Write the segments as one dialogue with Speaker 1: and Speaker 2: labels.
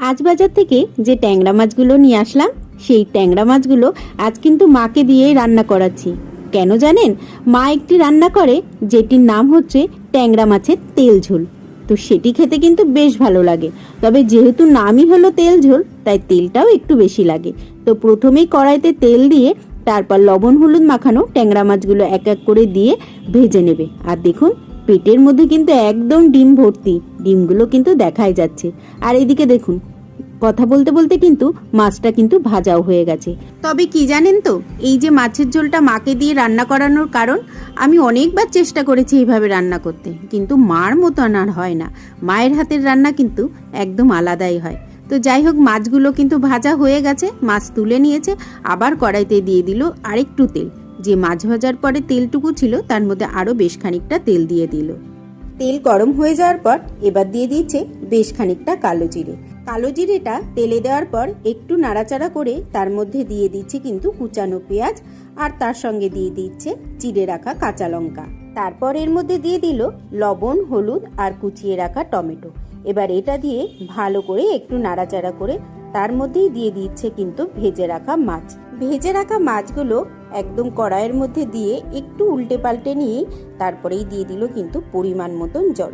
Speaker 1: আজ বাজার থেকে যে ট্যাংরা মাছগুলো নিয়ে আসলাম, সেই ট্যাংরা মাছগুলো আজ কিন্তু মাকে দিয়েই রান্না করাচ্ছি। কেন জানেন? মা একটি রান্না করে যেটির নাম হচ্ছে ট্যাংরা মাছের তেল ঝোল। তো সেটি খেতে কিন্তু বেশ ভালো লাগে, তবে যেহেতু নামই হলো তেল ঝোল তাই তেলটাও একটু বেশি লাগে। তো প্রথমেই কড়াইতে তেল দিয়ে তারপর লবণ হলুদ মাখানো ট্যাংরা মাছগুলো এক এক করে দিয়ে ভেজে নেবে। আর দেখুন, পেটের মধ্যে কিন্তু একদম ডিম ভর্তি, ডিমগুলো কিন্তু দেখাই যাচ্ছে। আর এদিকে দেখুন, কথা বলতে বলতে কিন্তু মাছটা কিন্তু ভাজাও হয়ে গেছে। তবে কি জানেন তো, এই যে মাছের ঝোলটা মাকে দিয়ে রান্না করানোর কারণ, আমি অনেকবার চেষ্টা করেছি এইভাবে রান্না করতে, কিন্তু মার মতো আর হয় না। মায়ের হাতের রান্না কিন্তু একদম আলাদাই হয়। তো যাই হোক, মাছগুলো কিন্তু ভাজা হয়ে গেছে, মাছ তুলে নিয়েছে, আবার কড়াইতে দিয়ে দিল আরেকটু তেল। যে মাছ ভাজার পরে তেলটুকু ছিল তার মধ্যে আরও বেশ খানিকটা তেল দিয়ে দিল। তেল গরম হয়ে যাওয়ার পর এবার দিয়ে দিয়েছে বেশ খানিকটা কালো জিরে। কালো জিরেটা তেলে দেওয়ার পর একটু নাড়াচাড়া করে তার মধ্যে দিয়ে দিচ্ছে কিন্তু কুচানো পেঁয়াজ, আর তার সঙ্গে দিয়ে দিচ্ছে চিড়ে রাখা কাঁচা লঙ্কা। তারপর এর মধ্যে দিয়ে দিল লবণ হলুদ আর কুচিয়ে রাখা টমেটো। এবার এটা দিয়ে ভালো করে একটু নাড়াচাড়া করে তার মধ্যেই দিয়ে দিচ্ছে কিন্তু ভেজে রাখা মাছ। ভেজে রাখা মাছগুলো একদম কড়াইয়ের মধ্যে দিয়ে একটু উল্টে পাল্টে নিয়ে তারপরেই দিয়ে দিল কিন্তু পরিমাণ মতন জল।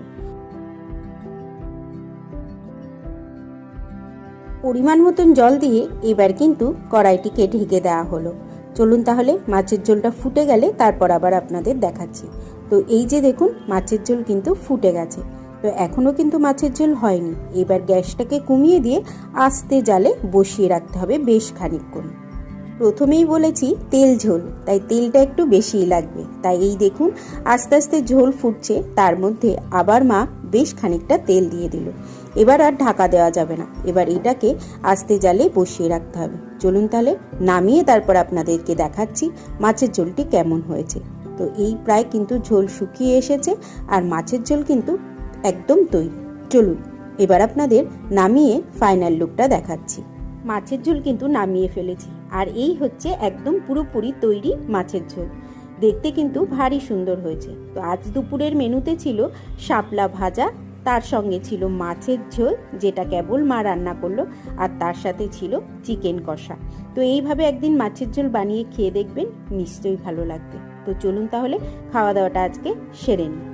Speaker 1: পরিমাণ মতন জল দিয়ে এবার কিন্তু কড়াইটিকে ঢেকে দেওয়া হলো। চলুন তাহলে মাছের ঝোলটা ফুটে গেলে তারপর আবার আপনাদের দেখাচ্ছি। তো এই যে দেখুন, মাছের ঝোল কিন্তু ফুটে গেছে। তো এখনও কিন্তু মাছের ঝোল হয়নি। এবার গ্যাসটাকে কমিয়ে দিয়ে আস্তে জালে বসিয়ে রাখতে হবে বেশ খানিকক্ষণ। প্রথমেই বলেছি তেল ঝোল, তাই তেলটা একটু বেশিই লাগবে। তাই এই দেখুন, আস্তে আস্তে ঝোল ফুটছে, তার মধ্যে আবার মা বেশ খানিকটা তেল দিয়ে দিল। এবার আর ঢাকা দেওয়া যাবে না, এবার এটাকে আস্তে জালে বসিয়ে রাখতে হবে। চলুন তাহলে নামিয়ে তারপর আপনাদেরকে দেখাচ্ছি মাছের ঝোলটি কেমন হয়েছে। তো এই প্রায় কিন্তু ঝোল শুকিয়ে এসেছে আর মাছের ঝোল কিন্তু একদম তৈরি। চলুন এবার আপনাদের নামিয়ে ফাইনাল লুকটা দেখাচ্ছি। মাছের ঝোল কিন্তু নামিয়ে ফেলেছি, আর এই হচ্ছে একদম পুরোপুরি তৈরি মাছের ঝোল। দেখতে কিন্তু ভারী সুন্দর হয়েছে। তো আজ দুপুরের মেনুতে ছিল শাপলা ভাজা, তার সঙ্গে ছিল মাছের ঝোল যেটা কেবল মা রান্না করলো, আর তার সাথে ছিল চিকেন কষা। তো এইভাবে একদিন মাছের ঝোল বানিয়ে খেয়ে দেখবেন, নিশ্চয়ই ভালো লাগবে। তো চলুন তাহলে খাওয়া দাওয়াটা আজকে সেরে নিই।